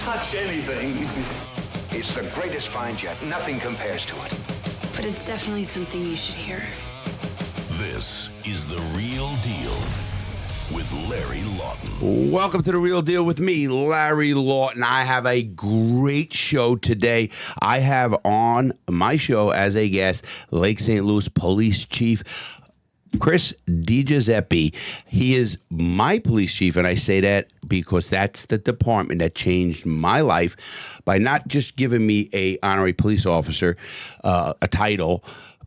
touch anything. It's the greatest find yet. Nothing compares to it. But it's definitely something you should hear. This is The Real Deal with Larry Lawton. Welcome to The Real Deal with me, Larry Lawton. I have a great show today. I have on my show as a guest Lake St. Louis Police Chief Chief DiGiuseppe. He is my police chief, and I say that because that's the department that changed my life by not just giving me a honorary police officer, a title,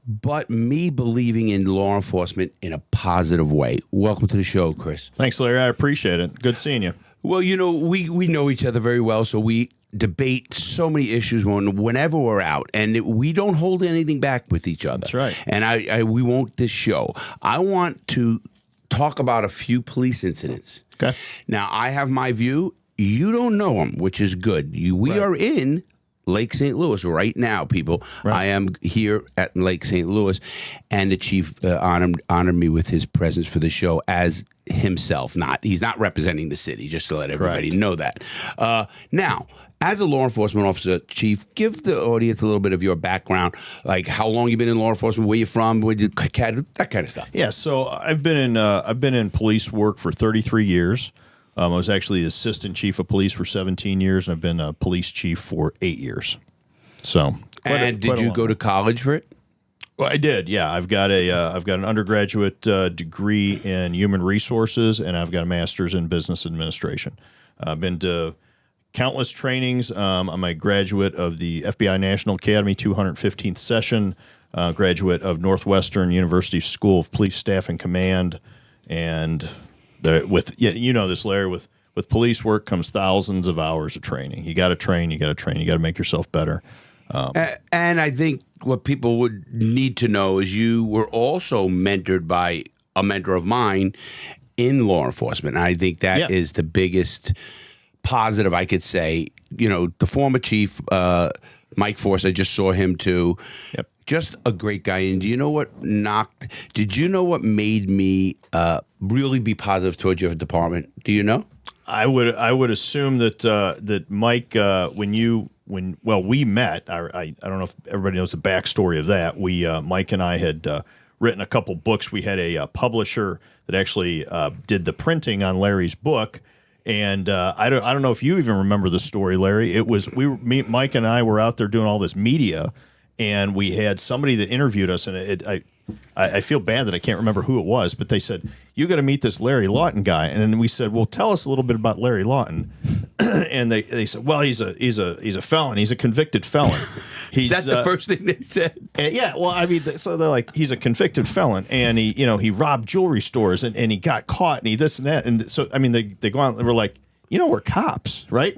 but me believing in law enforcement in a positive way. Welcome to the show, Chris. Thanks, Larry. I appreciate it. Good seeing you. Well, you know, we know each other very well, so we debate so many issues whenever we're out, and we don't hold anything back with each other. That's right. And we want this show. I want to talk about a few police incidents. Okay. Now, I have my view. You don't know them, which is good. We are in Lake St. Louis right now, people. Right. I am here at Lake St. Louis, and the chief honored me with his presence for the show as himself. He's not representing the city, just to let everybody know that. Now, as a law enforcement officer, Chief, give the audience a little bit of your background, like how long you've been in law enforcement, where you're from, that kind of stuff. Yeah, so I've been in police work for 33 years. I was actually the assistant chief of police for 17 years, and I've been a police chief for 8 years. So, did you go to college for it? Well, I did. Yeah, I've got an undergraduate degree in human resources, and I've got a master's in business administration. I've been to countless trainings. I'm a graduate of the FBI National Academy 215th session, graduate of Northwestern University School of Police Staff and Command, and you know this, Larry, with police work comes thousands of hours of training. You got to train, you got to make yourself better. And I think what people would need to know is you were also mentored by a mentor of mine in law enforcement. I think that is the biggest positive I could say. You know, the former chief, Mike Force, I just saw him too. Yep. Just a great guy. And do you know what did you know what made me really be positive towards your department? Do you know? I would assume that Mike, when we met, I don't know if everybody knows the backstory of that. Mike and I had written a couple books. We had a publisher that actually did the printing on Larry's book. And I don't know if you even remember the story, Larry. It was Mike and I were out there doing all this media, and we had somebody that interviewed us, and I feel bad that I can't remember who it was, but they said, you got to meet this Larry Lawton guy. And then we said, well, tell us a little bit about Larry Lawton. And they said, well, he's a felon. He's a convicted felon. Is that the first thing they said? Yeah. Well, I mean, so they're like, he's a convicted felon, and he robbed jewelry stores, and he got caught, and he this and that. And so, I mean, they go on, we're like, we're cops, right?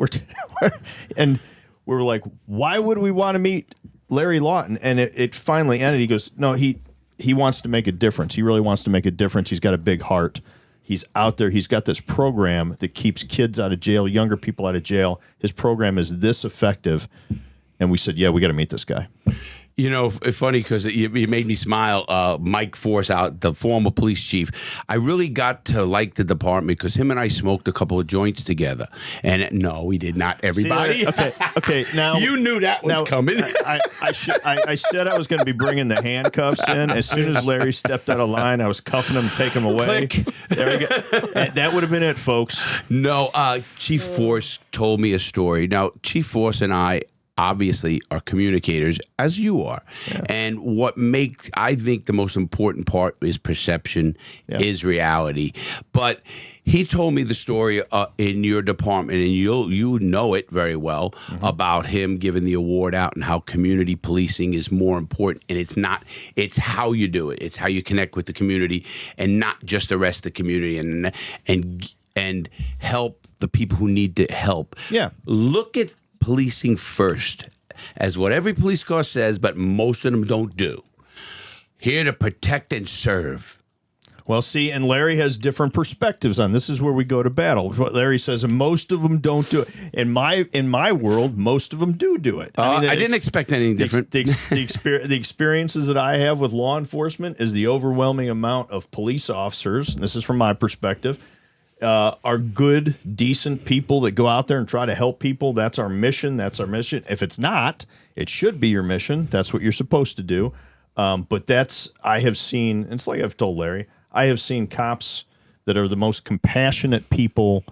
And we were like, why would we want to meet Larry Lawton? And it finally ended. He goes, no, he wants to make a difference. He really wants to make a difference. He's got a big heart. He's out there. He's got this program that keeps kids out of jail, younger people out of jail. His program is this effective. And we said, yeah, we got to meet this guy. You know, it's funny because it made me smile. Mike Force, the former police chief, I really got to like the department because him and I smoked a couple of joints together. And no, we did not. Everybody. Okay. Now you knew that was coming. I said I was going to be bringing the handcuffs in. As soon as Larry stepped out of line, I was cuffing him, taking him away. Click. There we go. That would have been it, folks. No, Chief Force told me a story. Now, Chief Force and I obviously are communicators, as you are. Yeah. And what makes, I think, the most important part is perception, is reality. But he told me the story in your department, and you know it very well, about him giving the award out and how community policing is more important. And it's how you do it. It's how you connect with the community and not just the rest of the community and help the people who need the help. Yeah. Look at policing first, as what every police car says, but most of them don't do. Here to protect and serve. Well, see, and Larry has different perspectives on this. Is where we go to battle. What Larry says, and most of them don't do it. In my world, most of them do it. I didn't expect anything different. The experiences that I have with law enforcement is the overwhelming amount of police officers, and this is from my perspective, are good, decent people that go out there and try to help people. That's our mission. That's our mission. If it's not, it should be your mission. That's what you're supposed to do. But I have seen, it's like I've told Larry, I have seen cops that are the most compassionate people,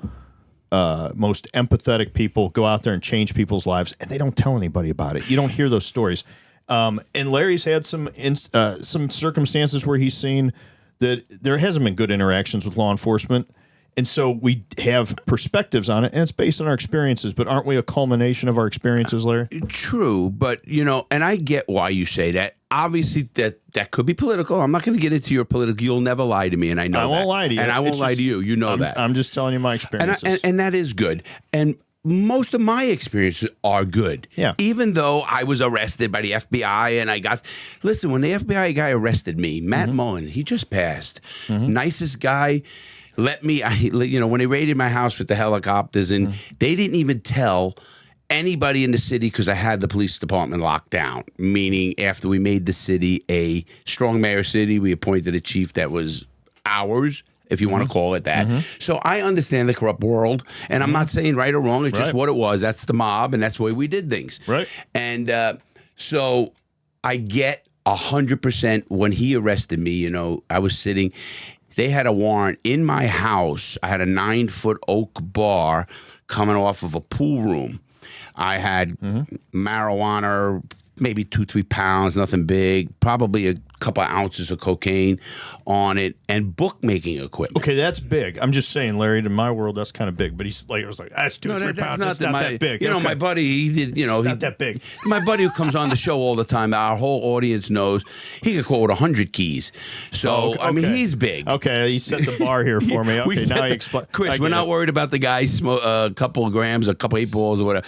most empathetic people go out there and change people's lives, and they don't tell anybody about it. You don't hear those stories. And Larry's had some circumstances where he's seen that there hasn't been good interactions with law enforcement. And so we have perspectives on it, and it's based on our experiences. But aren't we a culmination of our experiences, Larry? True, but, and I get why you say that. Obviously, that could be political. I'm not going to get into your political. You'll never lie to me, and I know that. I won't lie to you. And I won't lie to you. You know that. I'm just telling you my experiences. And that is good. And most of my experiences are good. Yeah. Even though I was arrested by the FBI and listen, when the FBI guy arrested me, Matt Mullen, he just passed. Nicest guy. When they raided my house with the helicopters, and they didn't even tell anybody in the city because I had the police department locked down. Meaning, after we made the city a strong mayor city, we appointed a chief that was ours, if you want to call it that. So I understand the corrupt world, and I'm not saying right or wrong. It's just what it was. That's the mob, and that's the way we did things. Right. And so I get 100% when he arrested me. I was sitting. They had a warrant in my house. I had a 9-foot oak bar coming off of a pool room. I had marijuana, maybe 2-3 pounds, nothing big, probably a couple of ounces of cocaine on it, and bookmaking equipment. Okay, that's big. I'm just saying, Larry, in my world, that's kind of big. But it was like, that's 2-3 pounds. That's not that big. My buddy, he did, it's not that big. My buddy who comes on the show all the time, our whole audience knows, he could quote 100 keys. So, I mean, he's big. Okay, you set the bar here for me. Okay, now you explain. Chris, we're not worried about the guy smoke a couple of grams, a couple 8 balls or whatever.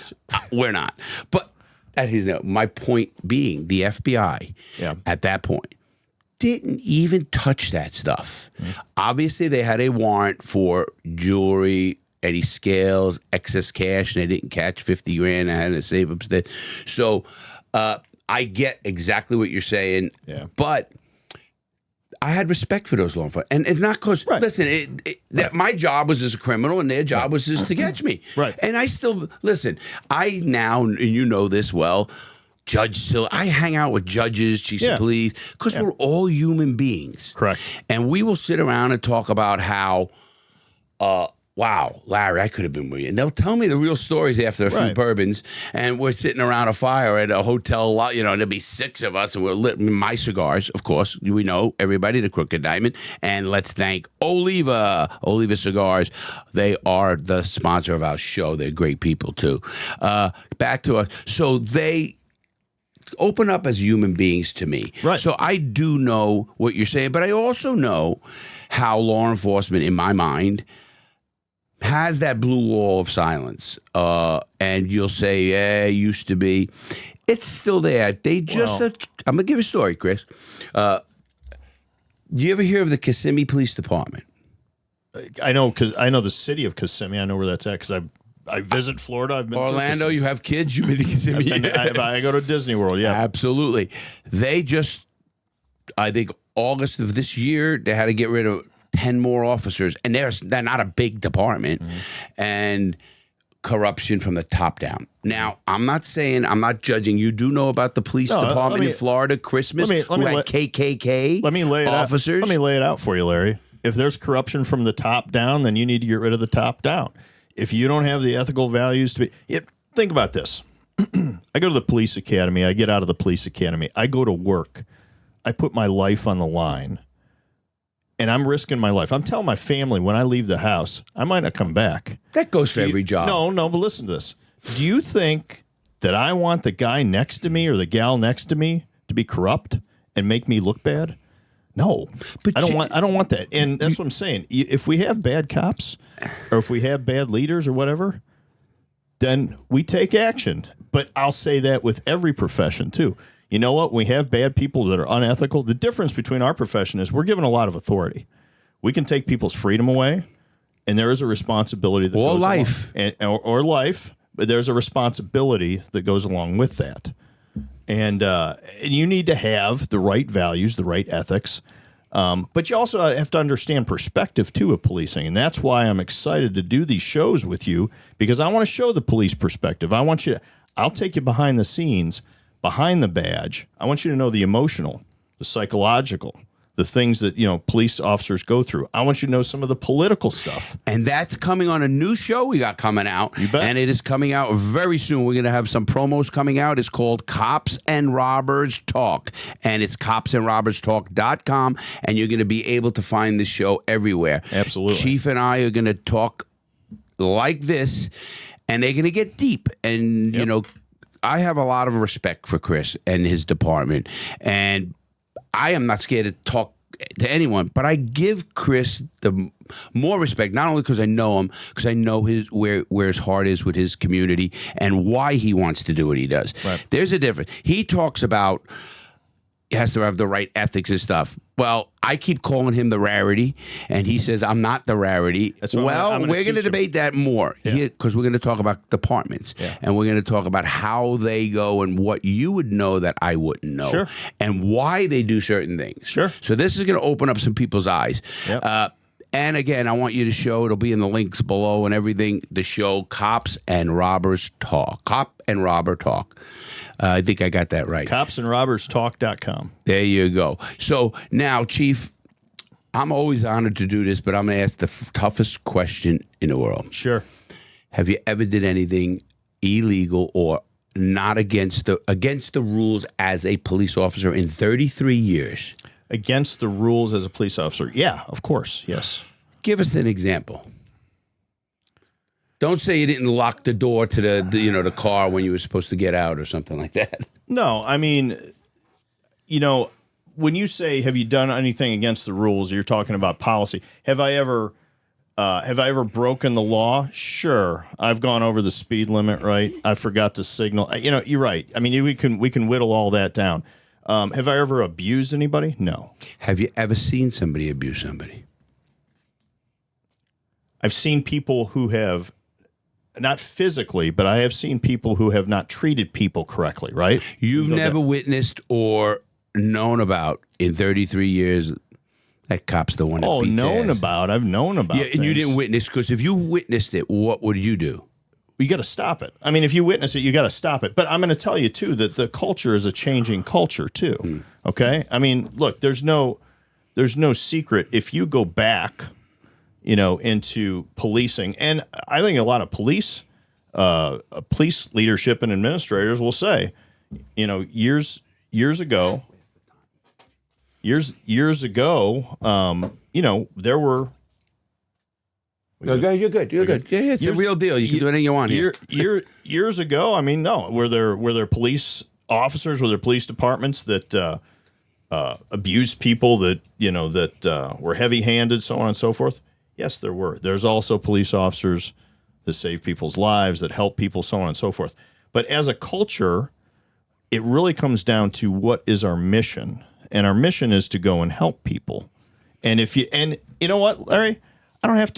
We're not. But my point being, the FBI at that point didn't even touch that stuff. Obviously, they had a warrant for jewelry, any scales, excess cash, and they didn't catch 50 grand. I had to save up. So I get exactly what you're saying, but I had respect for those law enforcement. And it's not because, listen, my job was as a criminal and their job was just to catch me. Right. And I still, listen, I now, and you know this well, I hang out with judges, chiefs of police, because we're all human beings. Correct. And we will sit around and talk about how, wow, Larry, I could have been with you. And they'll tell me the real stories after a few bourbons, and we're sitting around a fire at a hotel, and there'll be 6 of us, and we're lit my cigars, of course. We know everybody, the Crooked Diamond. And let's thank Oliva Cigars. They are the sponsor of our show. They're great people, too. Back to us. So they open up as human beings to me. Right. So I do know what you're saying, but I also know how law enforcement, in my mind, has that blue wall of silence. And you'll say, yeah, it used to be. It's still there. They just, I'm going to give a story, Chris. Do you ever hear of the Kissimmee Police Department? I know the city of Kissimmee. I know where that's at because I visit Florida. I've been Orlando. You have kids. You've been to Kissimmee. I go to Disney World. Yeah, absolutely. They just, I think August of this year, they had to get rid of 10 more officers, and they're not a big department, and corruption from the top down. Now, I'm not judging. You do know about the police department in Florida, Christmas, who had KKK officers. Let me lay it out for you, Larry. If there's corruption from the top down, then you need to get rid of the top down. If you don't have the ethical values to be... think about this. I go to the police academy. I get out of the police academy. I go to work. I put my life on the line. And I'm risking my life. I'm telling my family when I leave the house, I might not come back. That goes for every job. No, but listen to this. Do you think that I want the guy next to me or the gal next to me to be corrupt and make me look bad? No. But I don't want that. And that's what I'm saying. If we have bad cops or if we have bad leaders or whatever, then we take action. But I'll say that with every profession too. You know what? We have bad people that are unethical. The difference between our profession is we're given a lot of authority. We can take people's freedom away, and there is a responsibility that goes life. Or life, but there's a responsibility that goes along with that. And you need to have the right values, the right ethics. But you also have to understand perspective, too, of policing. And that's why I'm excited to do these shows with you, because I want to show the police perspective. I'll take you behind the scenes, behind the badge. I want you to know the emotional, the psychological, the things that, police officers go through. I want you to know some of the political stuff. And that's coming on a new show we got coming out. You bet. And it is coming out very soon. We're going to have some promos coming out. It's called Cops and Robbers Talk. And it's copsandrobberstalk.com. And you're going to be able to find this show everywhere. Absolutely. Chief and I are going to talk like this, and they're going to get deep. And, I have a lot of respect for Chris and his department. And I am not scared to talk to anyone, but I give Chris the more respect, not only because I know him, because I know where his heart is with his community and why he wants to do what he does. Right. There's a difference. He talks about he has to have the right ethics and stuff. Well, I keep calling him the rarity, and he says I'm not the rarity. I'm we're going to debate that more because we're going to talk about departments, and we're going to talk about how they go and what you would know that I wouldn't know, and why they do certain things. Sure. So this is going to open up some people's eyes. Yep. And again, I want you to show, it'll be in the links below and everything, the show Cops and Robbers Talk. Cop and Robber Talk. I think I got that right. Copsandrobberstalk.com. There you go. So now, Chief, I'm always honored to do this, but I'm going to ask the toughest question in the world. Sure. Have you ever did anything illegal or not against the rules as a police officer in 33 years? Against the rules as a police officer? Yeah, of course. Yes. Give us an example. Don't say you didn't lock the door to the car when you were supposed to get out or something like that. No, I mean, when you say have you done anything against the rules, you're talking about policy. Have I ever broken the law? Sure, I've gone over the speed limit. Right, I forgot to signal. You're right. I mean, we can whittle all that down. Have I ever abused anybody? No. Have you ever seen somebody abuse somebody? I've seen people who have. Not physically, but I have seen people who have not treated people correctly, right? You've never witnessed or known about in 33 years that cop's the one that beats known ass. about. I've known about and you didn't witness, because if you witnessed it, what would you do? You got to stop it. I mean, if you witness it, you got to stop it. But I'm going to tell you, too, that the culture is a changing culture, too. Okay? I mean, look, there's no secret. If you go back into policing. And I think a lot of police leadership and administrators will say, years ago, there were. No, you're good. You're good. Yeah, it's the real deal. You can do anything you want here. Years ago, I mean, no, were there police officers, were there police departments that abused people, that were heavy-handed, so on and so forth? Yes, there were. There's also police officers that save people's lives, that help people, so on and so forth. But as a culture, it really comes down to what is our mission. And our mission is to go and help people. And you know what, Larry? I don't have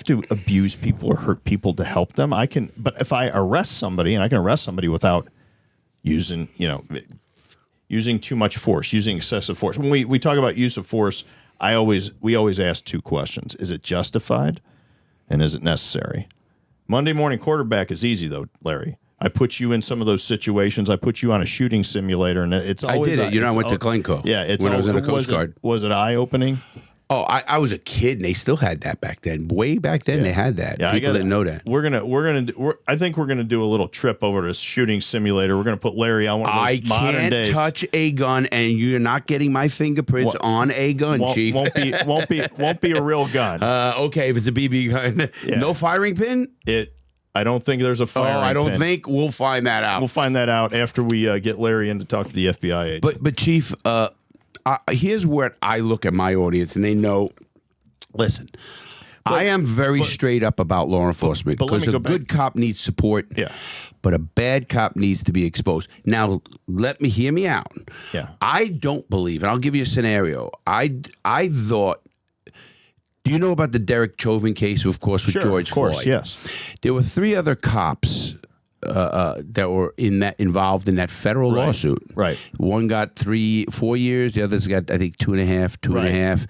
to abuse people or hurt people to help them. But if I arrest somebody, and I can arrest somebody without using too much force, using excessive force. When we talk about use of force, we always ask two questions. Is it justified? And is it necessary? Monday morning quarterback is easy, though, Larry. I put you in some of those situations. I put you on a shooting simulator, and it's always. I did it. I went to Glencoe. Yeah, when I was in the Coast Guard. Was it eye-opening? Oh, I was a kid, and they still had that back then. Way back then, they had that. Yeah, People didn't know that. I think we're gonna do a little trip over to shooting simulator. We're gonna put Larry on one of those modern days. I can't touch a gun, and you're not getting my fingerprints on a gun, Chief. Won't be a real gun. Okay, if it's a BB gun, no firing pin. I don't think there's a firing pin. I don't think. We'll find that out. We'll find that out after we get Larry in to talk to the FBI agent. But Chief, here's where I look at my audience, and they know. Listen, I am very straight up about law enforcement, because a good cop needs support. Yeah. But a bad cop needs to be exposed. Now, hear me out. Yeah. I don't believe, and I'll give you a scenario. I thought. Do you know about the Derek Chauvin case, of course, with George Floyd? Yes. There were 3 other cops that were involved in that federal lawsuit. Right. One got 4 years. The others got, I think, 2.5,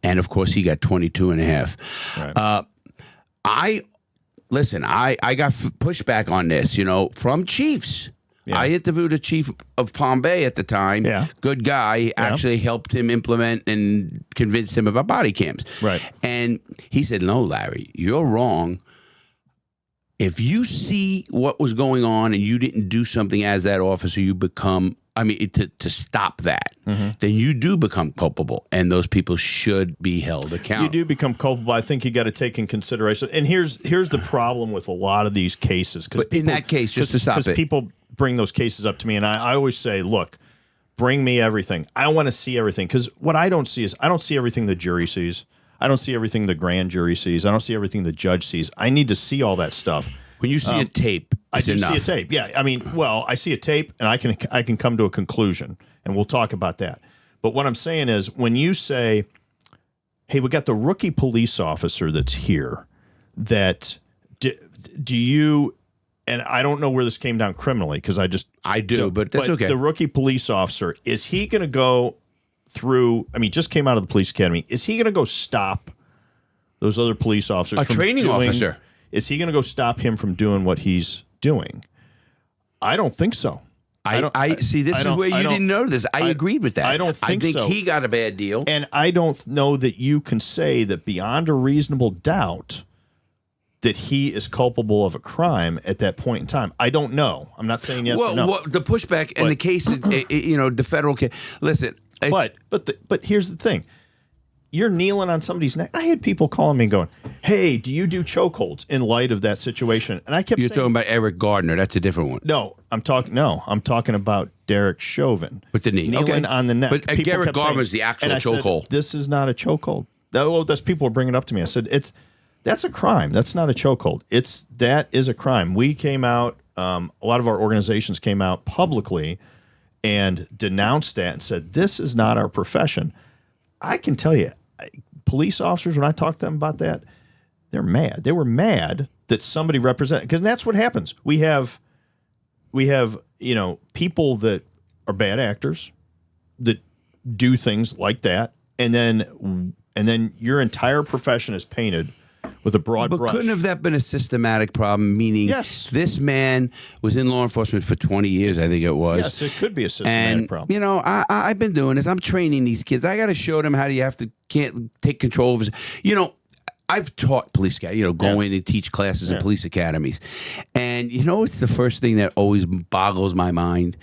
and of course he got 22.5. Right. I got pushback on this, from chiefs. Yeah. I interviewed a chief of Palm Bay at the time. Yeah. Good guy. Actually helped him implement and convinced him about body cams. Right. And he said, "No, Larry, you're wrong. If you see what was going on and you didn't do something as that officer, you become, to stop that, then you do become culpable, and those people should be held accountable." You do become culpable. I think you got to take in consideration. And here's the problem with a lot of these cases. But in that case, just to stop it. Because people bring those cases up to me, and I always say, look, bring me everything. I want to see everything, because what I don't see is I don't see everything the jury sees. I don't see everything the grand jury sees. I don't see everything the judge sees. I need to see all that stuff. When you see a tape, I do see a tape. Yeah, I see a tape, and I can come to a conclusion, and we'll talk about that. But what I'm saying is, when you say, "Hey, we got the rookie police officer that's here," that do you? And I don't know where this came down criminally, because I do, but that's okay. The rookie police officer, is he going to go through? Just came out of the police academy. Is he going to go stop those other police officers? A training officer. Is he going to go stop him from doing what he's doing? I don't think so. I see. This is where you didn't know this. I agreed with that. I don't think so. I think he got a bad deal. And I don't know that you can say that beyond a reasonable doubt that he is culpable of a crime at that point in time. I don't know. I'm not saying yes or no. Well, the pushback and the case, the federal case. Listen, but here's the thing. You're kneeling on somebody's neck. I had people calling me and going, "Hey, do you do chokeholds?" in light of that situation. And I kept saying, talking about Eric Gardner. That's a different one. No, I'm talking about Derek Chauvin. With the knee. Kneeling on the neck. But Eric Gardner is the actual chokehold. This is not a chokehold. That's people were bringing it up to me. I said, that's a crime. That's not a chokehold. That is a crime. We came out, a lot of our organizations came out publicly and denounced that and said, this is not our profession. I can tell you, police officers, when I talk to them about that, they're mad. They were mad that somebody represented, because that's what happens. We have people that are bad actors that do things like that, and then your entire profession is painted with a broad brush. But couldn't have that been a systematic problem? Meaning, yes, this man was in law enforcement for 20 years, I think it was. Yes, it could be a systematic problem. I've been doing this. I'm training these kids. I got to show them how can't take control of his. I've taught police guys, go in and teach classes in police academies. And it's the first thing that always boggles my mind.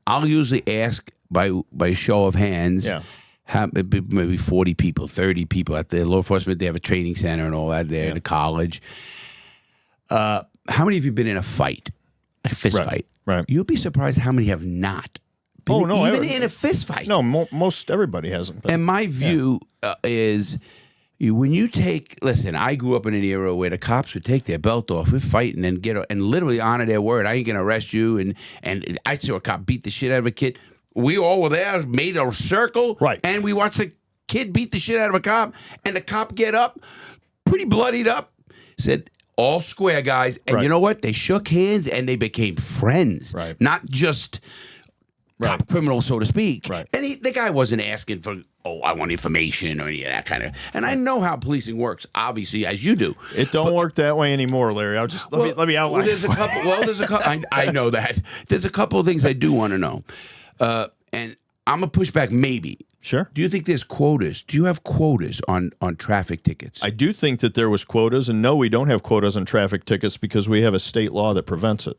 I'll usually ask by show of hands. Yeah. Maybe 40 people, 30 people at the law enforcement. They have a training center and all that there in the college. How many of you been in a fight, a fist fight? Right. You'll be surprised how many have not been even in a fist fight. No, most everybody hasn't been. And my view is, when you listen, I grew up in an era where the cops would take their belt off, we're fighting, and and literally honor their word. I ain't gonna arrest you. And I saw a cop beat the shit out of a kid. We all were there, made a circle, right? And we watched the kid beat the shit out of a cop, and the cop get up, pretty bloodied up, said, "All square, guys." And you know what? They shook hands and they became friends, right? Not just cop criminals, so to speak. Right. And the guy wasn't asking for, I want information or any of that kind of. And I know how policing works, obviously, as you do. It don't work that way anymore, Larry. Let me outline. There's a couple. I know that. There's a couple of things I do want to know. And I'm a pushback, maybe. Sure. Do you think there's quotas? Do you have quotas on traffic tickets? I do think that there was quotas, and no, we don't have quotas on traffic tickets because we have a state law that prevents it.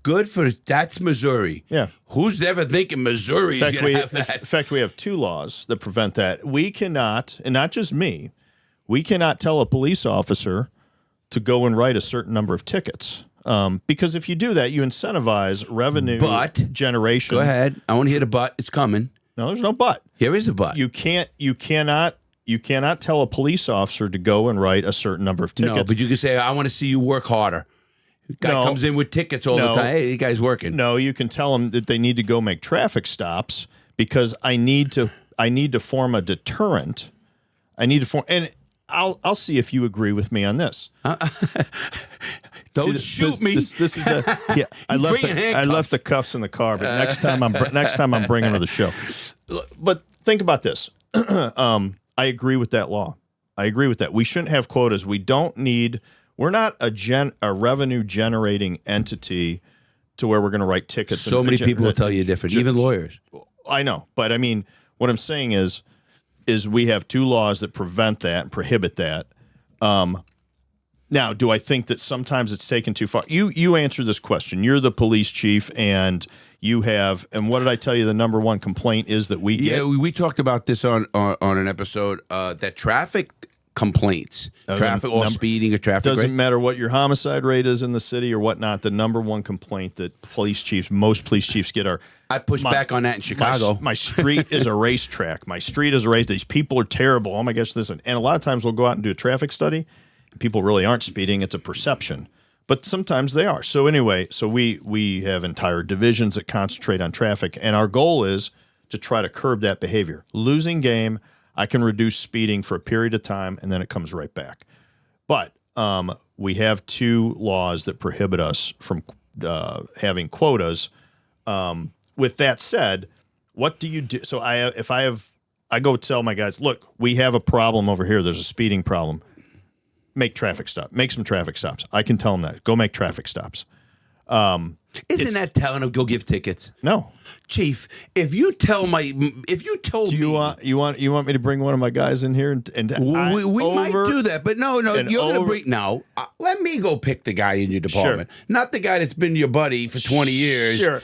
Good that's Missouri. Yeah. Who's ever thinking Missouri is going to have that? In fact, we have two laws that prevent that. We cannot, and not just me, we cannot tell a police officer to go and write a certain number of tickets. Because if you do that, you incentivize revenue generation. Go ahead. I want to hear the but. It's coming. No, there's no but. Here is a but. You cannot tell a police officer to go and write a certain number of tickets. No, but you can say, I want to see you work harder. Guy comes in with tickets all the time. Hey, the guy's working. No, you can tell them that they need to go make traffic stops because I need to form a deterrent. I need to form, and I'll see if you agree with me on this. Don't shoot me. This is a yeah. I left the cuffs in the car, but next time I'm bringing her to the show. But think about this. I agree with that law. I agree with that. We shouldn't have quotas. We don't need. We're not a revenue generating entity to where we're going to write tickets. So many people will tell you different, even lawyers. I know, but I mean, what I'm saying is we have 2 laws that prevent that and prohibit that. Now, do I think that sometimes it's taken too far? You answer this question. You're the police chief, and you have. And what did I tell you? The number one complaint is that we get. Yeah, we talked about this on an episode that traffic complaints, traffic or speeding or traffic. Doesn't matter what your homicide rate is in the city or whatnot. The number one complaint that most police chiefs get are. I push back on that in Chicago. My street is a racetrack. My street is a race. These people are terrible. Oh my gosh, this and a lot of times we'll go out and do a traffic study. People really aren't speeding. It's a perception, but sometimes they are. So anyway, we have entire divisions that concentrate on traffic, and our goal is to try to curb that behavior. Losing game. I can reduce speeding for a period of time, and then it comes right back. But we have 2 laws that prohibit us from having quotas. With that said, what do you do? So I go tell my guys, look, we have a problem over here. There's a speeding problem. Make some traffic stops. I can tell them that. Go make traffic stops. Isn't that telling them go give tickets? No, Chief. If you told me, you want me to bring one of my guys in here and we might do that, but no, you're gonna bring let me go pick the guy in your department, not the guy that's been your buddy for 20 years. Sure.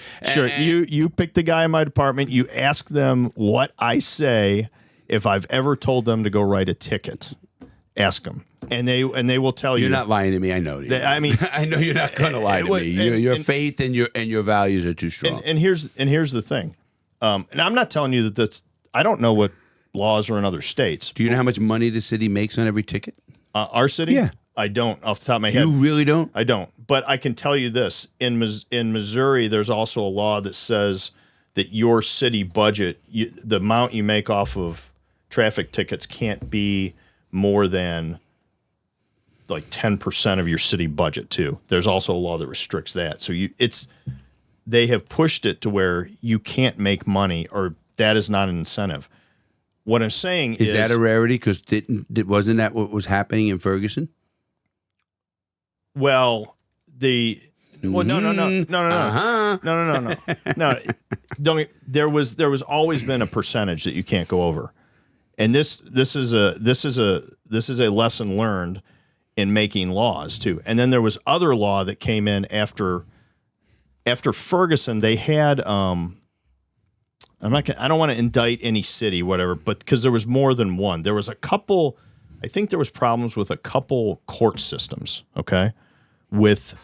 You pick the guy in my department. You ask them what I say if I've ever told them to go write a ticket. Ask them, and they will tell you. You're not lying to me. I know. I mean, I know you're not going to lie to me. Your faith and your values are too strong. And here's the thing, and I'm not telling you that I don't know what laws are in other states. Do you know how much money the city makes on every ticket? Our city? Yeah. I don't off the top of my head. You really don't? I don't. But I can tell you this: in Missouri, there's also a law that says that your city budget, the amount you make off of traffic tickets, can't be more than like 10% of your city budget too. There's also a law that restricts that. So they have pushed it to where you can't make money, or that is not an incentive. What I'm saying is that a rarity? Because wasn't that what was happening in Ferguson? No. There was always been a percentage that you can't go over. And this is a lesson learned in making laws too. And then there was other law that came in after Ferguson. They had I don't want to indict any city, whatever, but because there was more than one. There was a couple. I think there was problems with a couple court systems. Okay, with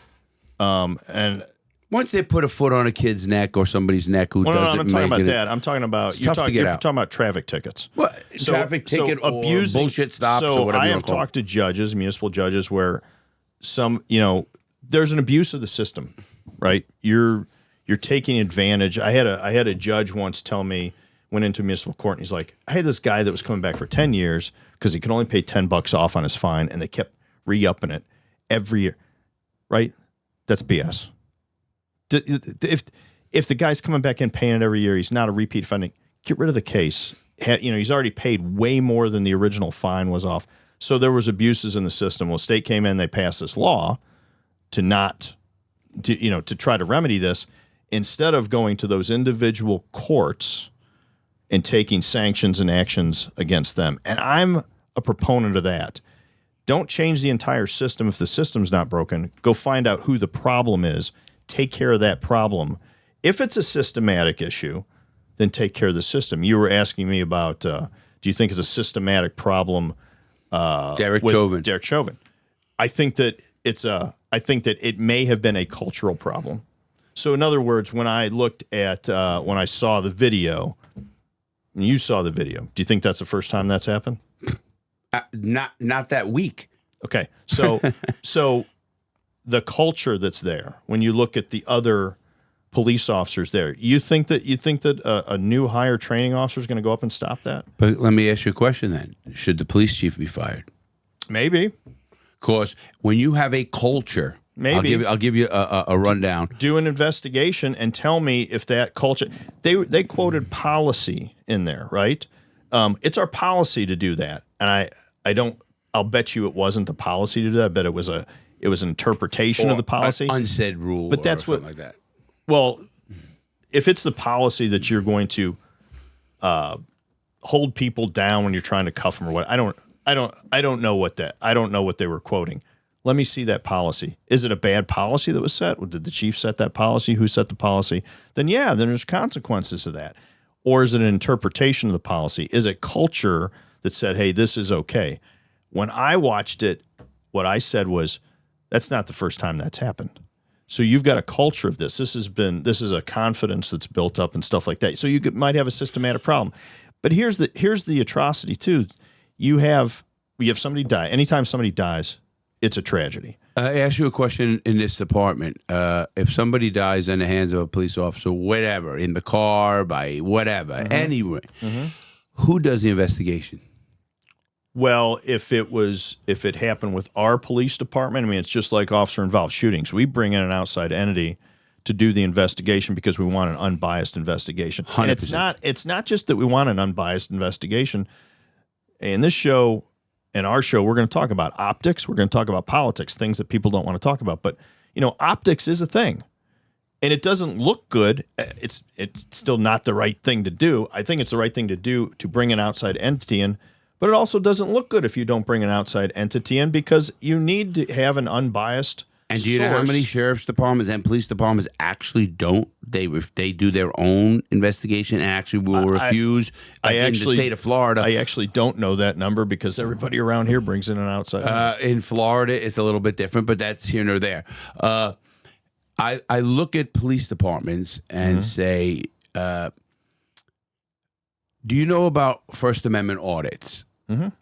and. Once they put a foot on a kid's neck or somebody's neck who doesn't make it. I'm talking about that. I'm talking about you're talking about traffic tickets. What? Traffic ticket or bullshit stops or whatever. I have talked to judges, municipal judges, where there's an abuse of the system, right? You're taking advantage. I had a judge once tell me, went into municipal court, and he's like, I had this guy that was coming back for 10 years because he could only pay $10 off on his fine, and they kept re-upping it every year, right? That's BS. If the guy's coming back in paying it every year, he's not a repeat offender. Get rid of the case. He's already paid way more than the original fine was off. So there was abuses in the system. Well, state came in, they passed this law to try to remedy this, instead of going to those individual courts and taking sanctions and actions against them. And I'm a proponent of that. Don't change the entire system if the system's not broken. Go find out who the problem is. Take care of that problem. If it's a systematic issue, then take care of the system. You were asking me about, do you think it's a systematic problem? Derek Chauvin. I think that it may have been a cultural problem. So in other words, when I looked at, when I saw the video, and you saw the video, do you think that's the first time that's happened? Not that week. Okay. So the culture that's there, when you look at the other police officers there, you think that a new hire training officer is going to go up and stop that? But let me ask you a question then. Should the police chief be fired? Maybe. Because when you have a culture, Maybe. I'll give you a rundown. Do an investigation and tell me if that culture. They quoted policy in there, right? It's our policy to do that, and I don't. I'll bet you it wasn't the policy to do that. I bet it was an interpretation of the policy, unsaid rule. But that's something what like that. Well, if it's the policy that you're going to hold people down when you're trying to cuff them or what, I don't know what that. I don't know what they were quoting. Let me see that policy. Is it a bad policy that was set? Did the chief set that policy? Who set the policy? Then there's consequences to that. Or is it an interpretation of the policy? Is it culture that said, hey, this is okay? When I watched it, what I said was, that's not the first time that's happened. So you've got a culture of this. This is a confidence that's built up and stuff like that. So you might have a systematic problem. But here's the atrocity too. You have somebody die. Anytime somebody dies, it's a tragedy. I ask you a question in this department. If somebody dies in the hands of a police officer, whatever, in the car, by whatever, anyway, who does the investigation? Well, if it happened with our police department, I mean, it's just like officer-involved shootings. We bring in an outside entity to do the investigation because we want an unbiased investigation. 100%. And it's not just that we want an unbiased investigation. In this show, in our show, we're going to talk about optics. We're going to talk about politics, things that people don't want to talk about. But, optics is a thing. And it doesn't look good. It's still not the right thing to do. I think it's the right thing to do to bring an outside entity in. But it also doesn't look good if you don't bring an outside entity in because you need to have an unbiased And do you know how many sheriff's departments and police departments actually don't? They do their own investigation and actually will refuse. In the state of Florida, I actually don't know that number because everybody around here brings in an outside. In Florida, it's a little bit different, but that's here nor there. I look at police departments and say, do you know about First Amendment audits?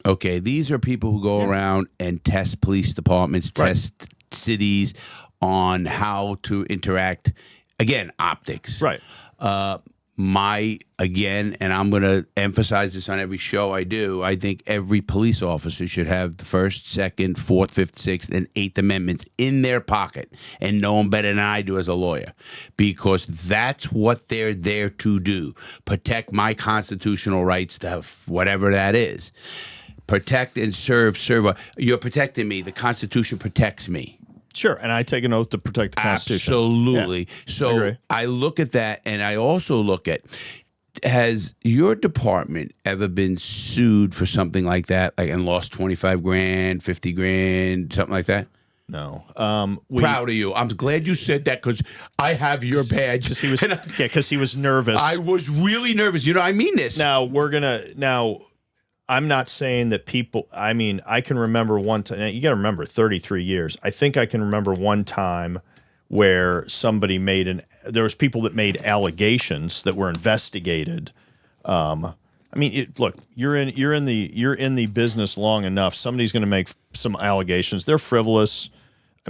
Okay, these are people who go around and test police departments, test cities on how to interact. Again, optics. Right. And I'm going to emphasize this on every show I do, I think every police officer should have the First, Second, Fourth, Fifth, Sixth, and Eighth Amendments in their pocket and know them better than I do as a lawyer, because that's what they're there to do. Protect my constitutional rights to have whatever that is. Protect and serve. You're protecting me. The Constitution protects me. Sure, and I take an oath to protect the Constitution. Absolutely. Yeah, so I look at that, and I also look at, has your department ever been sued for something like that, and lost 25 grand, 50 grand, something like that? No. Proud of you. I'm glad you said that because I have your badge. Because he was nervous. I was really nervous. I mean this. Now, I'm not saying that people, I can remember one time, you got to remember 33 years. I think I can remember one time where somebody there was people that made allegations that were investigated. Look, you're in the business long enough. Somebody's going to make some allegations. They're frivolous.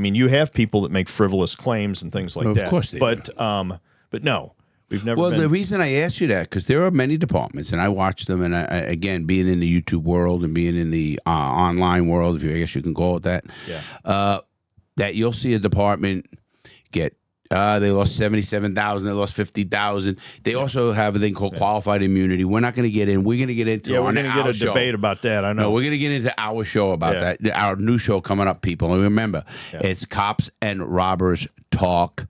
You have people that make frivolous claims and things like that. Of course they do. But no. We've never Well, been. the reason I asked you that, because there are many departments, and I watch them, and again, being in the YouTube world and being in the online world, I guess you can call it that, that you'll see a department get, they lost 77,000, they lost 50,000. They also have a thing called qualified immunity. We're not going to get in. We're going to get into we're going to get a debate about that. I know. No, we're going to get into our show about that. Our new show coming up, people. And remember, it's Cops and Robbers Talk.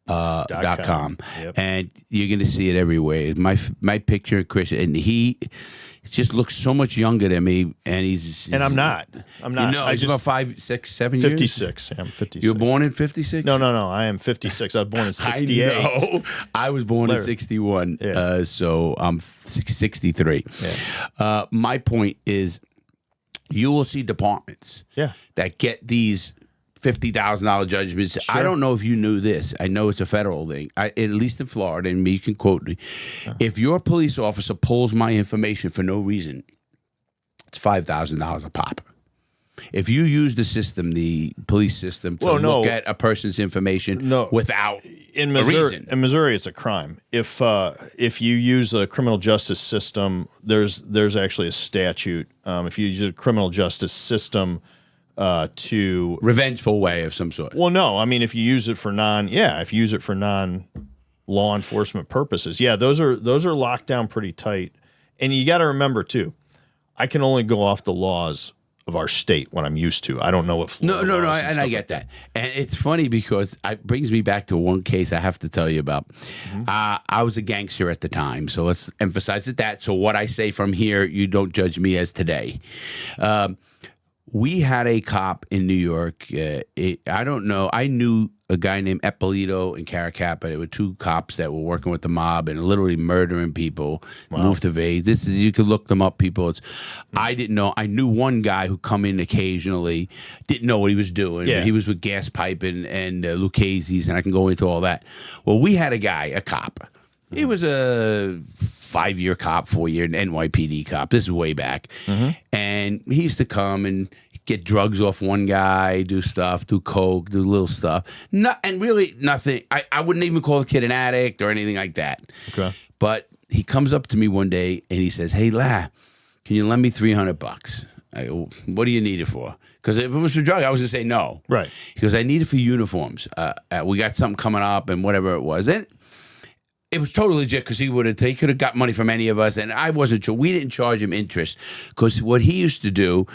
.com. Yep. And you're going to see it everywhere. My picture of Chris, and he just looks so much younger than me, and I'm not. He's about 5, 6, 7 years. 56. I'm 56. You were born in 56? No. I am 56. I was born in 68. I know. I was born in 61. Yeah. So I'm 63. Yeah. My point is, you will see departments that get these $50,000 judgments. Sure. I don't know if you knew this. I know it's a federal thing, at least in Florida, and you can quote me. If your police officer pulls my information for no reason, it's $5,000 a pop. If you use the system, the police system, to look at a person's information without in a Missouri, reason. in Missouri, it's a crime. If you use a criminal justice system, there's actually a statute. If you use a criminal justice system to Revengeful way of some sort. well, no, I mean if you use it for non law enforcement purposes, those are locked down pretty tight. And you got to remember too, I can only go off the laws of our state what I'm used to. I don't know what Florida No, laws and I get that. And it's funny because it brings me back to one case I have to tell you about. I was a gangster at the time, so let's emphasize that. So what I say from here, you don't judge me as today. We had a cop in New York. I don't know. I knew a guy named Ep303 and Caracappa. There were two cops that were working with the mob and literally murdering people. Moved to Vegas. You can look them up, people. I didn't know. I knew one guy who come in occasionally. Didn't know what he was doing. Yeah. He was with Gas Pipe and Lucchese's, and I can go into all that. Well, we had a cop. He was a 5-year cop, 4-year NYPD cop. This is way back. And he used to come and get drugs off one guy, do stuff, do coke, do little stuff. And really nothing. I wouldn't even call the kid an addict or anything like that. Okay. But he comes up to me one day and he says, "Hey, La, can you lend me $300? I go, "What do you need it for?" Because if it was for drugs, I was going to say no. Right. He goes, "I need it for uniforms. We got something coming up," and whatever it was. And it was totally legit because he could have got money from any of us, and I wasn't sure. We didn't charge him interest because what he used to do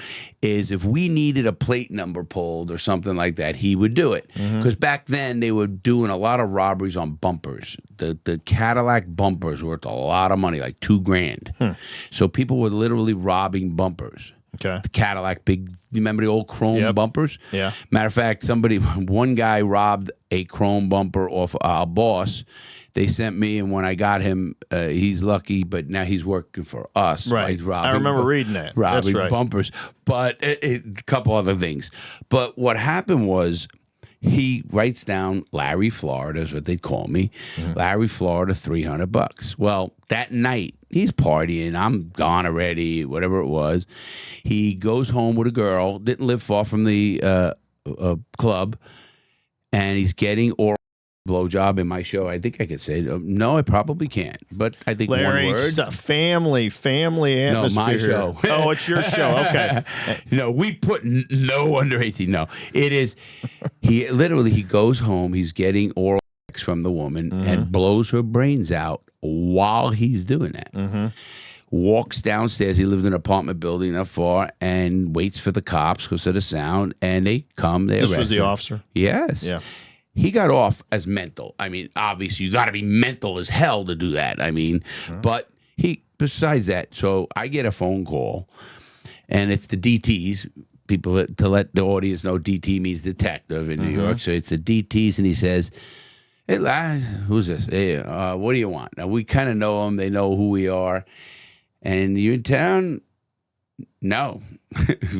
is if we needed a plate number pulled or something like that, he would do it. Because back then they were doing a lot of robberies on bumpers. The Cadillac bumpers were worth a lot of money, like $2,000. So people were literally robbing bumpers. Okay. The Cadillac, you remember the old chrome bumpers? Yeah. Matter of fact, one guy robbed a chrome bumper off our boss. They sent me, and when I got him, he's lucky, but now he's working for us. Right. He's robbing, I remember reading that. Robbing That's right. bumpers. But a couple other things. But what happened was he writes down Larry Florida is what they call me. Larry Florida, $300. Well, that night, he's partying. I'm gone already, whatever it was. He goes home with a girl, didn't live far from the club, and he's getting oral blowjob in my show. I think I could say no. I probably can't, but I think Larry, one word. Family atmosphere. No, my show. Oh, it's your show. Okay. No, we put no under 18. No, it is. He goes home. He's getting oral sex from the woman and blows her brains out while he's doing that. Walks downstairs. He lived in an apartment building not far and waits for the cops because of the sound. And they come. This was the officer? Yes. Yeah. He got off as mental. I mean, obviously, you got to be mental as hell to do that. I mean, but besides that, so I get a phone call, and it's the DTs, people to let the audience know DT means detective in New York. So it's the DTs, and he says, "Hey, lad, who's this? Hey, what do you want?" Now, we kind of know them. They know who we are. And you in town? No.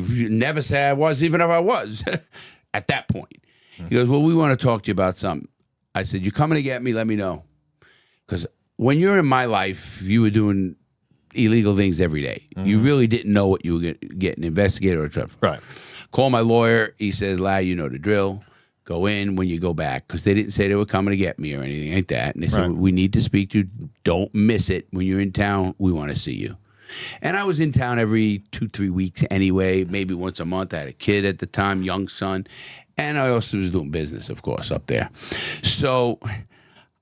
Never say I was, even if I was at that point. He goes, "Well, we want to talk to you about something." I said, "You coming to get me? Let me know." Because when you're in my life, you were doing illegal things every day. You really didn't know what you were getting investigated or whatever. Right. Call my lawyer. He says, "Lad, you know the drill. Go in when you go back." Because they didn't say they were coming to get me or anything like that. And they said, "We need to speak to you. Don't miss it. When you're in town, we want to see you." And I was in town every 2-3 weeks anyway, maybe once a month. I had a kid at the time, young son. And I also was doing business, of course, up there. So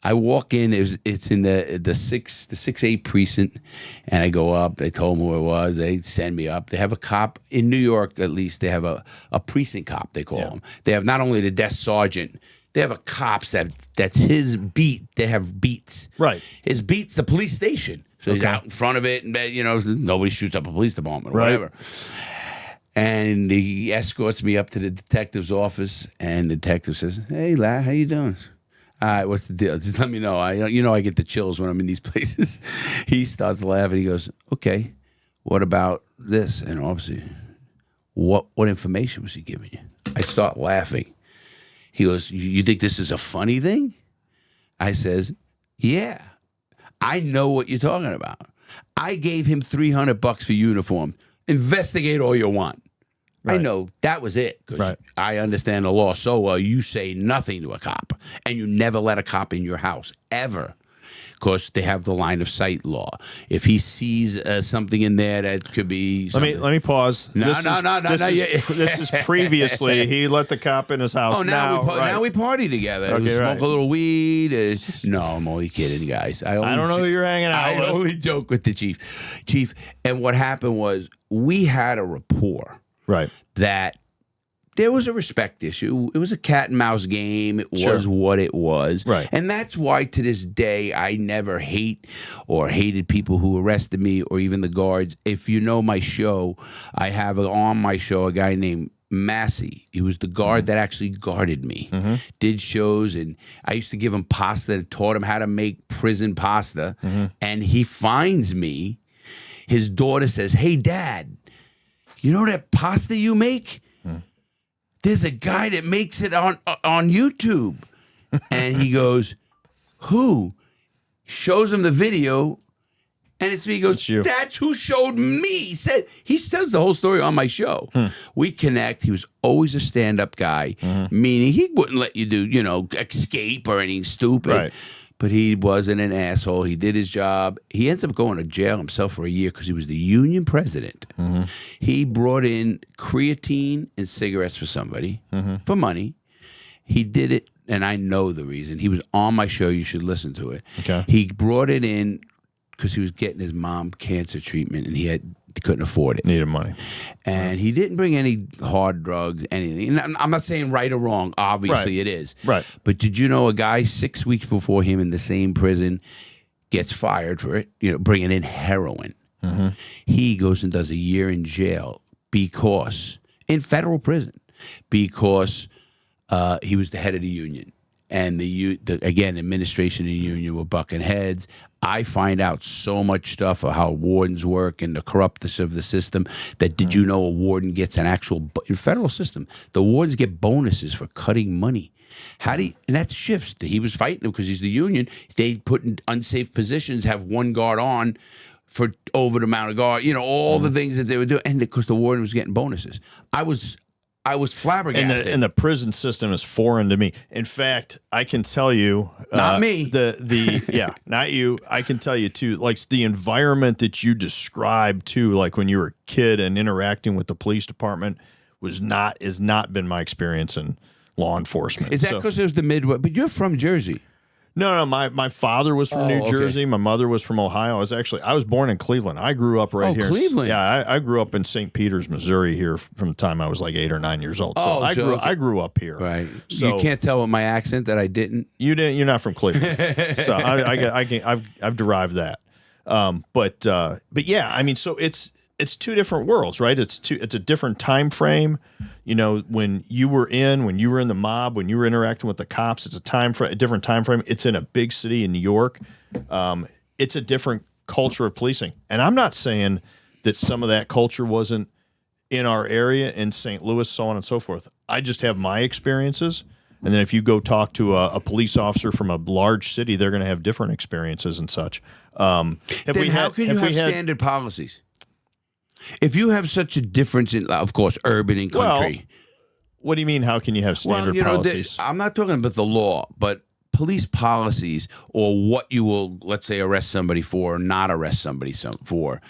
I walk in. It's in the 6-8 precinct, and I go up. They told me who it was. They send me up. They have a cop in New York, at least. They have a precinct cop. They call him. They have not only the desk sergeant. They have a cops that's his beat. They have beats. Right. His beat's the police station. So he's out in front of it, and nobody shoots up a police department or whatever. And he escorts me up to the detective's office, and the detective says, "Hey, lad, how you doing?" "All right, what's the deal? Just let me know. I get the chills when I'm in these places." He starts laughing. He goes, "Okay, what about this?" And obviously, what information was he giving you? I start laughing. He goes, "You think this is a funny thing?" I says, "Yeah, I know what you're talking about. I gave him $300 for uniform. Investigate all you want." I know that was it. 'Cause I understand the law so well. You say nothing to a cop, and you never let a cop in your house, ever. Because they have the line of sight law. If he sees something in there that could be something. Let me pause. No. This is previously he let the cop in his house. Oh, now we party together. Okay, We smoke a little weed. No, I'm only kidding, guys. I don't know who you're hanging out with. I only joke with the chief. And what happened was we had a rapport. Right. That there was a respect issue. It was a cat and mouse game. It was what it was. Right. And that's why to this day I never hated people who arrested me or even the guards. If you know my show, I have on my show a guy named Massey. He was the guard that actually guarded me. Did shows, and I used to give him pasta, taught him how to make prison pasta. And he finds me. His daughter says, "Hey, Dad, you know that pasta you make? There's a guy that makes it on YouTube." And he goes, "Who?" Shows him the video, and it's me. He goes, "That's who showed me." He says the whole story on my show. We connect. He was always a stand-up guy, meaning he wouldn't let you do, escape or anything stupid. Right. But he wasn't an asshole. He did his job. He ends up going to jail himself for a year because he was the union president. He brought in creatine and cigarettes for somebody for money. He did it, and I know the reason. He was on my show. You should listen to it. Okay. He brought it in because he was getting his mom cancer treatment, and he couldn't afford it. Needed money. And he didn't bring any hard drugs, anything. And I'm not saying right or wrong. Obviously, it is. Right. But did you know a guy 6 weeks before him in the same prison gets fired for it, bringing in heroin? He goes and does a year in jail in federal prison, because he was the head of the union. And the administration and the union were bucking heads. I find out so much stuff of how wardens work and the corruptness of the system. Did you know a warden gets an actual in federal system? The wardens get bonuses for cutting money. And that shifts. He was fighting because he's the union. They put in unsafe positions, have one guard on for over the amount of guard. All the things that they would do, and because the warden was getting bonuses. I was flabbergasted. And the prison system is foreign to me. In fact, I can tell you, not me. Not you. I can tell you too. Like the environment that you described too, like when you were a kid and interacting with the police department, has not been my experience in law enforcement. Is that because it was the Midwest? But you're from Jersey. No. My father was from New Jersey. My mother was from Ohio. I was born in Cleveland. I grew up here. Cleveland. Yeah, I grew up in St. Peters, Missouri here from the time I was like 8 or 9 years old. So I grew up here. Right. So you can't tell with my accent that I didn't. You didn't. You're not from Cleveland. So I've derived that. But yeah, I mean, so it's two different worlds, right? It's a different time frame. When you were in the mob, when you were interacting with the cops, it's a different time frame. It's in a big city in New York. It's a different culture of policing. And I'm not saying that some of that culture wasn't in our area in St. Louis, so on and so forth. I just have my experiences. And then if you go talk to a police officer from a large city, they're going to have different experiences and such. How can you have standard policies? If you have such a difference in, of course, urban and country. Well, what do you mean, how can you have standard policies? I'm not talking about the law, but police policies, or what you will, let's say, arrest somebody for or not arrest somebody for.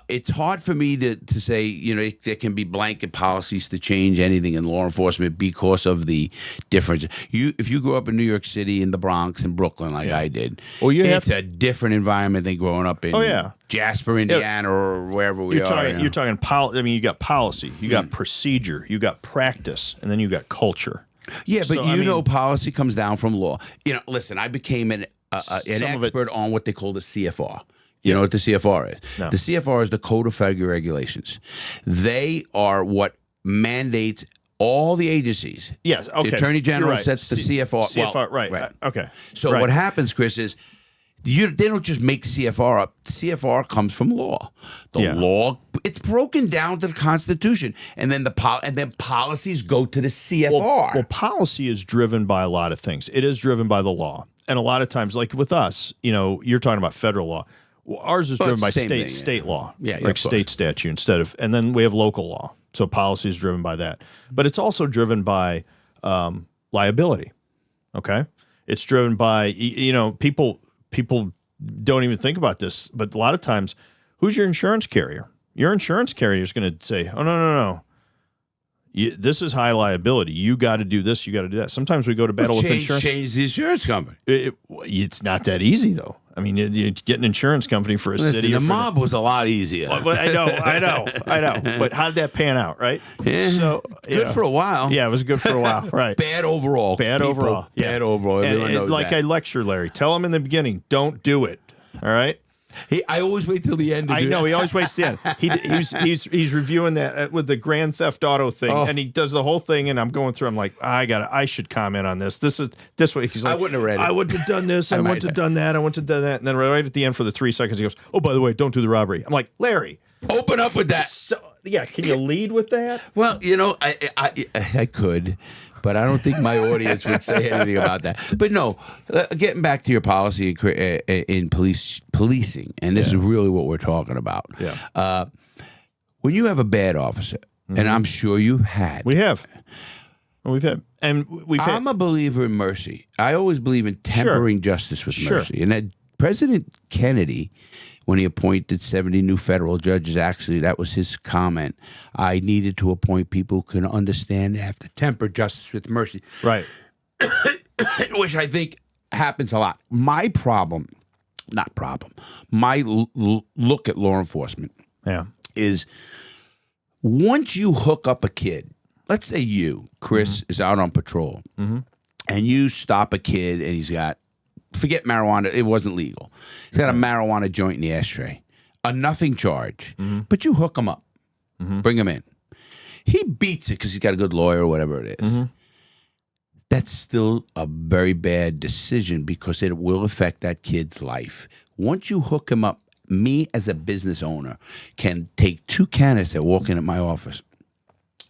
It's hard for me to say, there can be blanket policies to change anything in law enforcement because of the difference. If you grew up in New York City, in the Bronx, in Brooklyn, like I did, it's a different environment than growing up in Jasper, Indiana, or wherever we are. You're talking you got policy, you got procedure, you got practice, and then you got culture. Yeah, but policy comes down from law. Listen, I became an expert on what they call the CFR. You know what the CFR is? No. The CFR is the Code of Federal Regulations. They are what mandates all the agencies. Yes, okay. The Attorney General sets the CFR. CFR, right. Okay. So what happens, Chris, is they don't just make CFR up. CFR comes from law. The law, it's broken down to the Constitution, and then policies go to the CFR. Well, policy is driven by a lot of things. It is driven by the law, and a lot of times, like with us, you're talking about federal law. Well, ours is driven by state law, like state statute and then we have local law. So policy is driven by that. But it's also driven by liability, okay? It's driven by, people don't even think about this, but a lot of times, who's your insurance carrier? Your insurance carrier is going to say, oh, no. This is high liability. You got to do this. You got to do that. Sometimes we go to battle with insurance. Change the insurance company. It's not that easy, though. I mean, you get an insurance company for a city. The mob was a lot easier. Well, I know. But how did that pan out, right? Yeah. So Good for a while. Yeah, it was good for a while, right? Bad overall. Bad overall. Yeah. Bad overall. Everyone knows like that. I lecture Larry. Tell him in the beginning, don't do it. All right? I always wait till the end. I know he always waits to the end. He's reviewing that with the Grand Theft Auto thing, and he does the whole thing. And I'm going through. I'm like, I should comment on this. This way. He's like, I wouldn't have read it. I wouldn't have done this. I wouldn't have done that. I wouldn't have done that. And then right at the end, for the 3 seconds, he goes, "Oh, by the way, don't do the robbery." I'm like, Larry, open up with that. So, yeah, can you lead with that? Well, I could. But I don't think my audience would say anything about that. But no, getting back to your policy in policing, and this is really what we're talking about. Yeah. When you have a bad officer, and I'm sure you've had. We've had. I'm a believer in mercy. I always believe in tempering justice with mercy. And that President Kennedy, when he appointed 70 new federal judges, actually, that was his comment. I needed to appoint people who can understand they have to temper justice with mercy. Right. Which I think happens a lot. My look at law enforcement is once you hook up a kid, let's say you, Chris, is out on patrol, and you stop a kid and he's got, forget marijuana, it wasn't legal. He's got a marijuana joint in the ashtray. A nothing charge. But you hook him up. Bring him in. He beats it because he's got a good lawyer or whatever it is. That's still a very bad decision because it will affect that kid's life. Once you hook him up, me as a business owner can take 2 candidates that walk in at my office.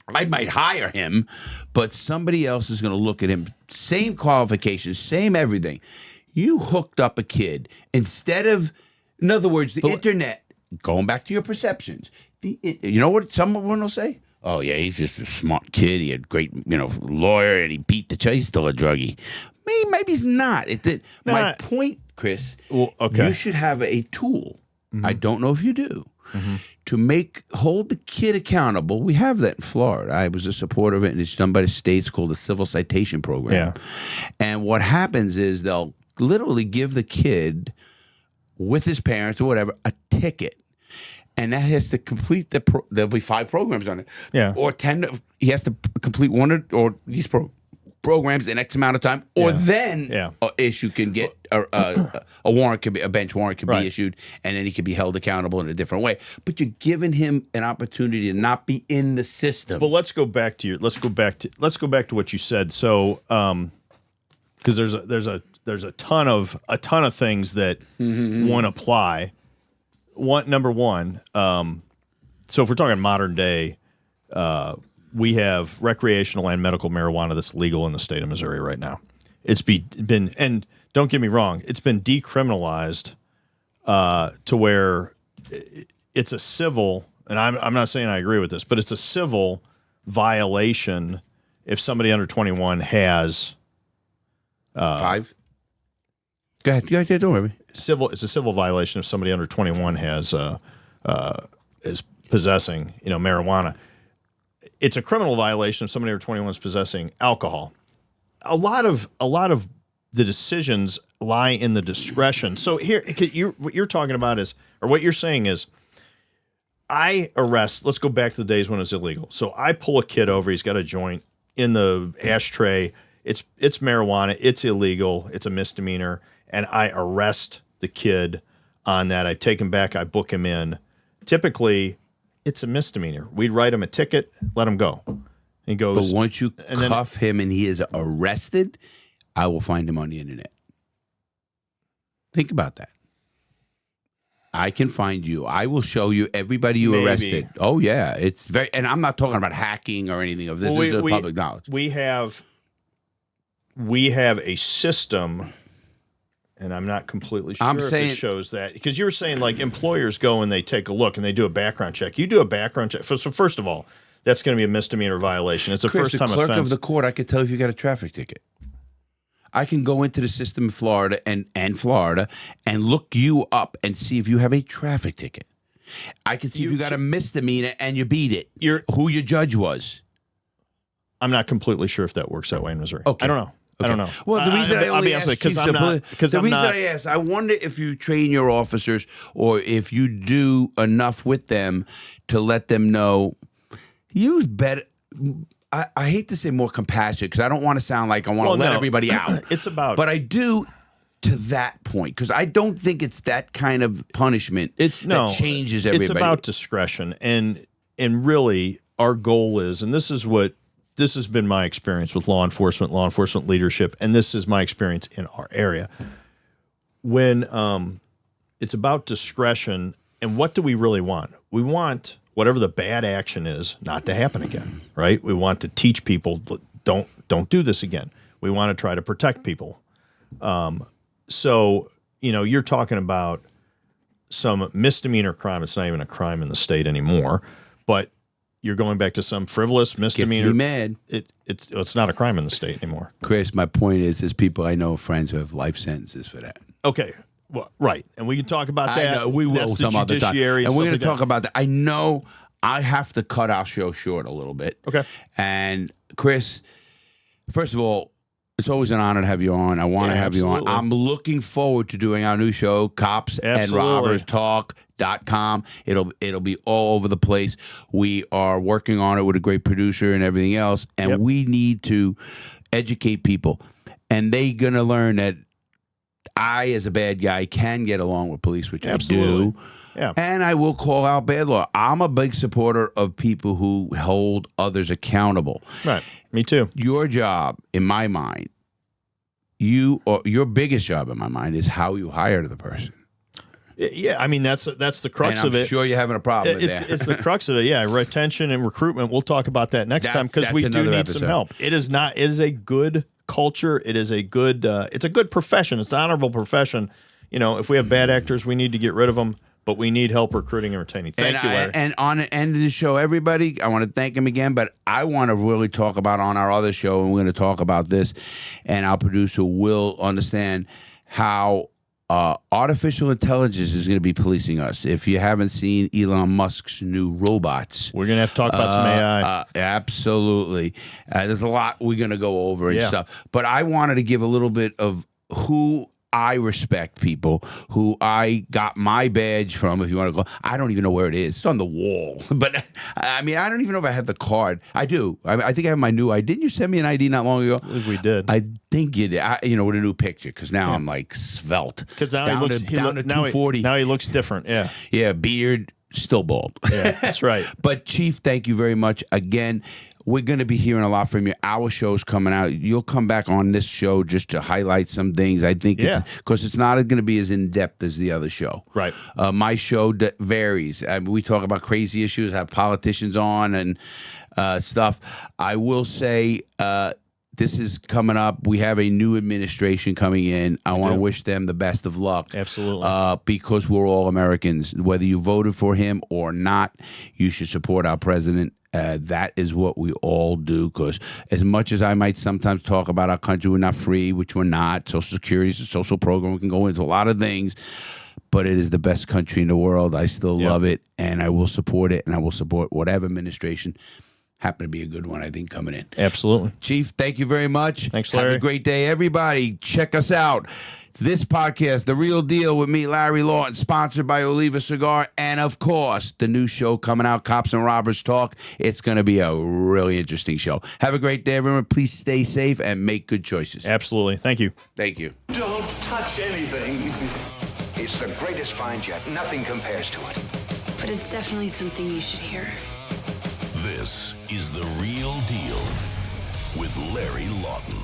I might hire him, but somebody else is going to look at him. Same qualifications, same everything. You hooked up a kid instead of, in other words, the internet, going back to your perceptions. You know what someone will say? Oh, yeah, he's just a smart kid. He had great, lawyer, and he beat the child. He's still a druggie. Maybe he's not. My point, Chris, you should have a tool. I don't know if you do. To hold the kid accountable. We have that in Florida. I was a supporter of it, and it's done by the states called the Civil Citation Program. And what happens is they'll literally give the kid with his parents or whatever a ticket, and that has to complete there'll be 5 programs on it, or 10. He has to complete one or these programs in X amount of time, or then a issue can get a warrant, could be a bench warrant could be issued, and then he could be held accountable in a different way. But you're giving him an opportunity to not be in the system. But let's go back to what you said. So, because there's a ton of things that one apply. Number one, so if we're talking modern day, we have recreational and medical marijuana that's legal in the state of Missouri right now. It's been, and don't get me wrong, it's been decriminalized to where it's a civil, and I'm not saying I agree with this, but it's a civil violation if somebody under 21 has 5. Go ahead, don't worry. It's a civil violation if somebody under 21 has is possessing marijuana. It's a criminal violation if somebody over 21 is possessing alcohol. A lot of the decisions lie in the discretion. So here, what you're talking about is, or what you're saying is, I arrest. Let's go back to the days when it was illegal. So I pull a kid over. He's got a joint in the ashtray. It's marijuana. It's illegal. It's a misdemeanor, and I arrest the kid on that. I take him back. I book him in. Typically, it's a misdemeanor. We'd write him a ticket, let him go. He goes. But once you cuff him and he is arrested, I will find him on the internet. Think about that. I can find you. I will show you everybody you arrested. Oh yeah, it's very. And I'm not talking about hacking or anything of this. This is public knowledge. We have a system. And I'm not completely sure if it shows that. Because you were saying, like, employers go and they take a look and they do a background check. You do a background check. So first of all, that's going to be a misdemeanor violation. It's a Chris, first-time the clerk offense. of the court, I could tell if you got a traffic ticket. I can go into the system in Florida and Florida and look you up and see if you have a traffic ticket. I can see if you got a misdemeanor and you beat it. Who your judge was. I'm not completely sure if that works that way in Missouri. Okay. I don't know. Okay. I don't know. Well, the reason I only ask because I'm not. Because the reason I ask, I wonder if you train your officers or if you do enough with them to let them know use better. I hate to say more compassionate because I don't want to sound like I want to let everybody out. It's about, but I do to that point because I don't think it's that kind of punishment that changes everybody. It's about discretion, and really our goal is, and this has been my experience with law enforcement leadership, and this is my experience in our area. When it's about discretion, and what do we really want? We want whatever the bad action is not to happen again, right? We want to teach people, don't do this again. We want to try to protect people. So, you're talking about some misdemeanor crime. It's not even a crime in the state anymore, but you're going back to some frivolous misdemeanor. Gets me mad. It's not a crime in the state anymore. Chris, my point is, there's people I know, friends who have life sentences for that. Okay. Well, right. And we can talk about that. I know, we will That's some the other time. judiciary And we're going to like talk about that. I know I have to cut our show short a little bit. Okay. And Chris, first of all, it's always an honor to have you on. I want to have you on. I'm looking forward to doing our new show, Cops and Robbers Talk.com. It'll be all over the place. We are working on it with a great producer and everything else. And we need to educate people. And they're going to learn that I, as a bad guy, can get along with police, which I do. Yeah. And I will call out bad law. I'm a big supporter of people who hold others accountable. Right. Me too. Your job, in my mind, your biggest job in my mind is how you hire the person. Yeah, I mean that's the crux of it. I'm sure you're having a problem with that. It's the crux of it. Yeah, retention and recruitment. We'll talk about that next time because we do need some help. It is a good culture. It is a good. It's a good profession. It's an honorable profession. If we have bad actors, we need to get rid of them. But we need help recruiting and retaining. Thank you, Larry. And on the end of the show, everybody, I want to thank him again, but I want to really talk about on our other show, and we're going to talk about this, and our producer will understand how artificial intelligence is going to be policing us. If you haven't seen Elon Musk's new robots. We're going to have to talk about some AI. Absolutely. There's a lot we're going to go over and stuff. But I wanted to give a little bit of who I respect, people who I got my badge from, if you want to go. I don't even know where it is. It's on the wall. But, I mean, I don't even know if I have the card. I do. I think I have my new ID. Didn't you send me an ID not long ago? I believe we did. I think you did. With a new picture, because now I'm like svelte. Because now down to 240. Now he looks different, yeah. Yeah, beard, still bald. Yeah, that's right. But, Chief, thank you very much again. We're going to be hearing a lot from you. Our show's coming out. You'll come back on this show just to highlight some things. I think because it's not going to be as in-depth as the other show. Right. My show varies. We talk about crazy issues, have politicians on and stuff. I will say this is coming up. We have a new administration coming in. I want to wish them the best of luck. Absolutely. Because we're all Americans. Whether you voted for him or not, you should support our president. That is what we all do, because as much as I might sometimes talk about our country, we're not free, which we're not. Social Security is a social program. We can go into a lot of things, but it is the best country in the world. I still love it, and I will support it, and I will support whatever administration. Happen to be a good one, I think, coming in. Absolutely. Chief, thank you very much. Thanks, Larry. Have a great day, everybody. Check us out. This podcast, The Real Deal with me, Larry Lawton, sponsored by Oliva Cigar, and, of course, the new show coming out, Cops and Robbers Talk. It's going to be a really interesting show. Have a great day, everyone. Please stay safe and make good choices. Absolutely. Thank you. Thank you. Don't touch anything. It's the greatest find yet. Nothing compares to it. But it's definitely something you should hear. This is The Real Deal with Larry Lawton.